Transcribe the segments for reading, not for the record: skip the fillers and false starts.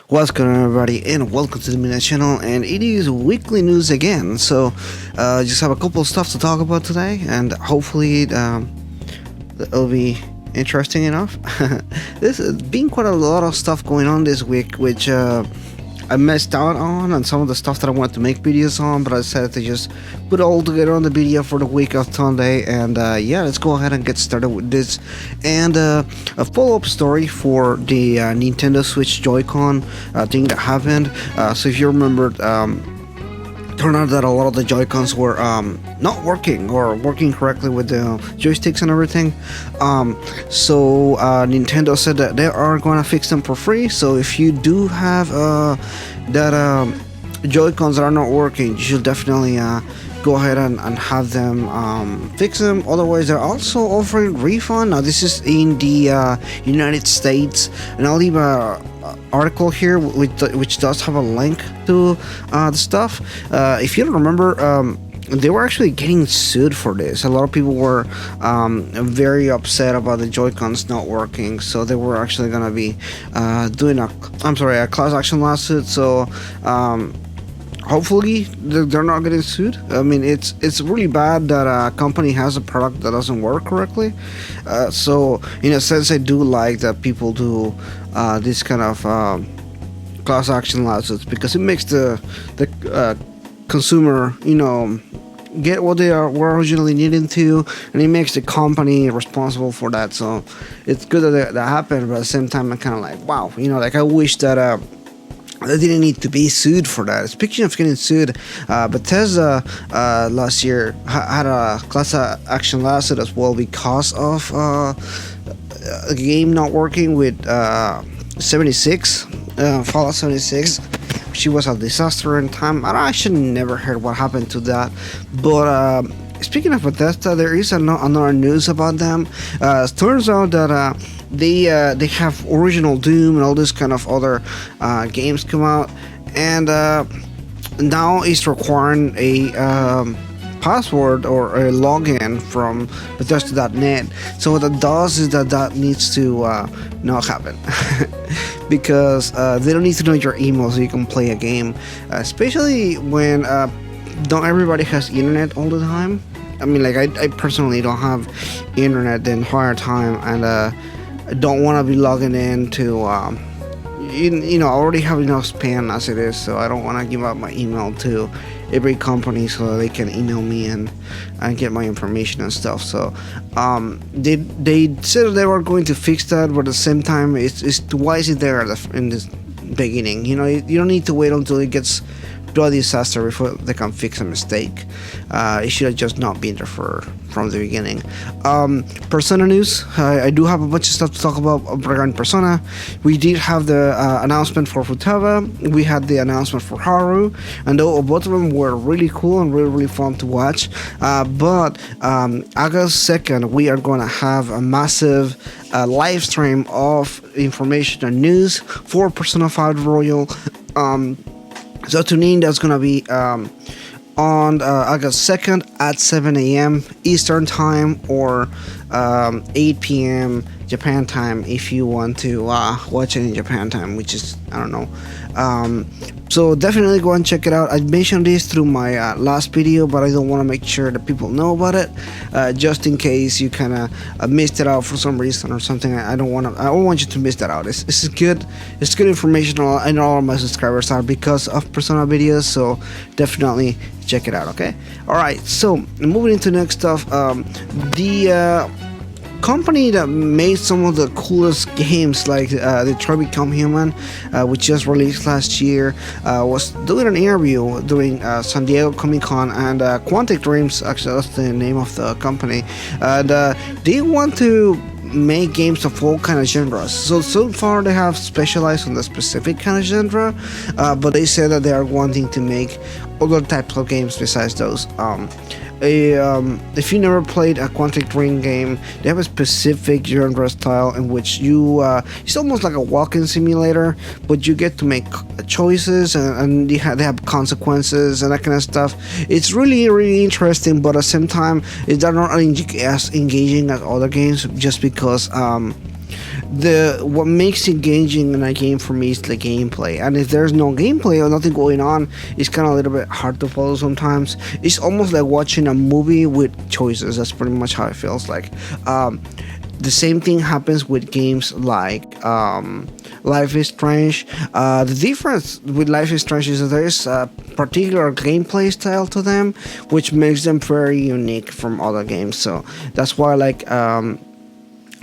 What's going on, everybody, and welcome to the Midnight Channel. And it is weekly news again, so just have a couple of stuff to talk about today, and hopefully it'll be interesting enough. This has been quite a lot of stuff going on this week, which I missed out on, and some of the stuff that I wanted to make videos on, but I decided to just put it all together on the video for the week of Sunday. And yeah, let's go ahead and get started with this. And a follow-up story for the Nintendo Switch Joy-Con thing that happened. So if you remember, turned out that a lot of the Joy-Cons were not working or working correctly with the joysticks and everything. So Nintendo said that they are going to fix them for free. So if you do have that Joy-Cons that are not working, you should definitely go ahead and have them fix them. Otherwise, they're also offering refund. Now this is in the United States, and I'll leave a article here which does have a link to the stuff. If you don't remember, they were actually getting sued for this. A lot of people were very upset about the Joy-Cons not working, so they were actually gonna be doing a class action lawsuit. So hopefully they're not getting sued. I mean, it's really bad that a company has a product that doesn't work correctly. So in a sense, I do like that people do this kind of class action lawsuits, because it makes the consumer, get what they were originally needing to, and it makes the company responsible for that. So it's good that that happened, but at the same time, I'm kind of like, wow, like I wish that they didn't need to be sued for that. Speaking of getting sued, Bethesda last year had a class action lawsuit as well because of a game not working with 76, Fallout 76. She was a disaster in time. I actually never heard what happened to that. But speaking of Bethesda, there is another news about them. It turns out that they have original Doom and all this kind of other games come out, and now it's requiring a password or a login from Bethesda.net. So what that does is that needs to not happen. Because they don't need to know your email so you can play a game, especially when not everybody has internet all the time. I mean, like I personally don't have internet the entire time, and I don't want to be logging in to I already have enough spam as it is, so I don't want to give out my email to every company so that they can email me and get my information and stuff. So they said they were going to fix that, but at the same time, it's why is it there in the beginning? You don't need to wait until it gets to a disaster before they can fix a mistake. It should have just not been there from the beginning. Persona news. I do have a bunch of stuff to talk about regarding Persona. We did have the announcement for Futaba. We had the announcement for Haru, and though both of them were really cool and really, really fun to watch. But August 2nd, we are going to have a massive live stream of information and news for Persona 5 Royal. So tune in. That's going to be on August 2nd at 7 a.m. Eastern Time, or 8 p.m. Japan time if you want to watch it in Japan time, which is, I don't know. So definitely go and check it out. I mentioned this through my last video, but I don't want to make sure that people know about it, just in case you kind of missed it out for some reason or something. I don't want you to miss that out. This is good. It's good information. I know all of my subscribers are because of Persona videos, so definitely check it out. Okay. All right. So moving into next stuff. The company that made some of the coolest games, like Detroit Become Human, which just released last year, was doing an interview during San Diego Comic Con, and Quantic Dreams, actually that's the name of the company, and they want to make games of all kind of genres. So far they have specialized on the specific kind of genre, but they said that they are wanting to make other types of games besides those. If you never played a Quantic Dream game, they have a specific genre style in which it's almost like a walking simulator, but you get to make choices, and they have consequences and that kind of stuff. It's really, really interesting, but at the same time, it's not as engaging as other games, just because the what makes engaging in a game for me is the gameplay. And if there's no gameplay or nothing going on, it's kind of a little bit hard to follow sometimes. It's almost like watching a movie with choices. That's pretty much how it feels like. The same thing happens with games like Life is Strange. The difference with Life is Strange is that there is a particular gameplay style to them, which makes them very unique from other games. So that's why I like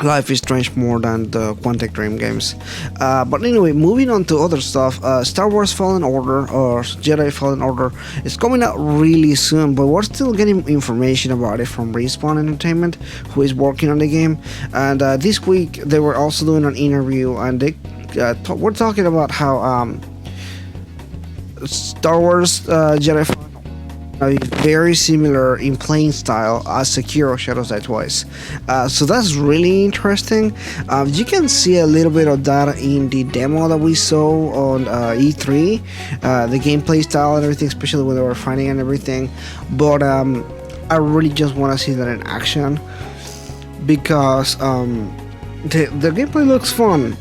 Life is Strange more than the Quantic Dream games. But anyway, moving on to other stuff, Star Wars Fallen Order or Jedi Fallen Order is coming out really soon, but we're still getting information about it from Respawn Entertainment, who is working on the game. And this week they were also doing an interview, and they we're talking about how Star Wars Jedi Fallen is very similar in playing style as Sekiro Shadows Die Twice. So that's really interesting. You can see a little bit of that in the demo that we saw on E3, the gameplay style and everything, especially when they were fighting and everything. But I really just want to see that in action because the gameplay looks fun,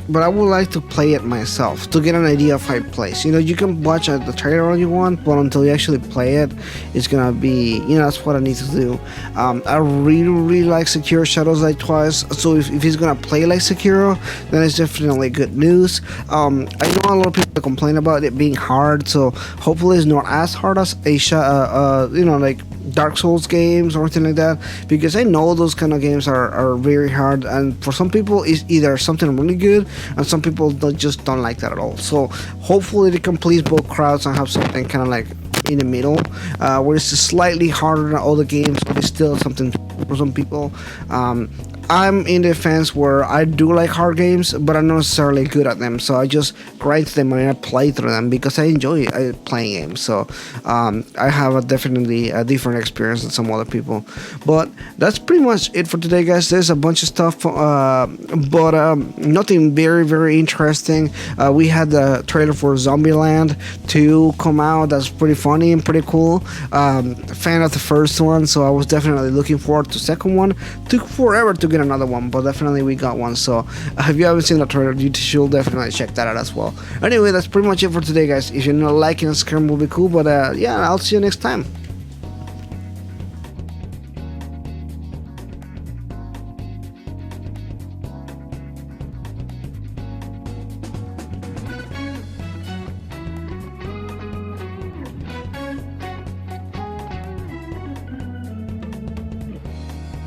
but I would like to play it myself to get an idea of how it plays. You can watch the trailer all you want, but until you actually play it, it's gonna be, that's what I need to do. I really like Sekiro Shadows Die Twice, so if he's gonna play like Sekiro, then it's definitely good news. I know a lot of people complain about it being hard, so hopefully it's not as hard as like Dark Souls games or anything like that, because I know those kind of games are very hard, and for some people it's either something really good and some people just don't like that at all. So hopefully they can please both crowds and have something kind of like in the middle, where it's slightly harder than other games, but it's still something for some people. I'm in the fence where I do like hard games, but I'm not necessarily good at them, so I just grind them and I play through them because I enjoy playing games. So I have definitely a different experience than some other people. But that's pretty much it for today, guys. There's a bunch of stuff, but nothing very interesting. We had the trailer for Zombieland 2 come out. That's pretty funny and pretty cool. Fan of the first one, so I was definitely looking forward to the second one. Took forever to get another one, but definitely we got one. So if you haven't seen the trailer, you should definitely check that out as well. Anyway, that's pretty much it for today, guys. If you're not liking the screen, will be cool, but yeah, I'll see you next time.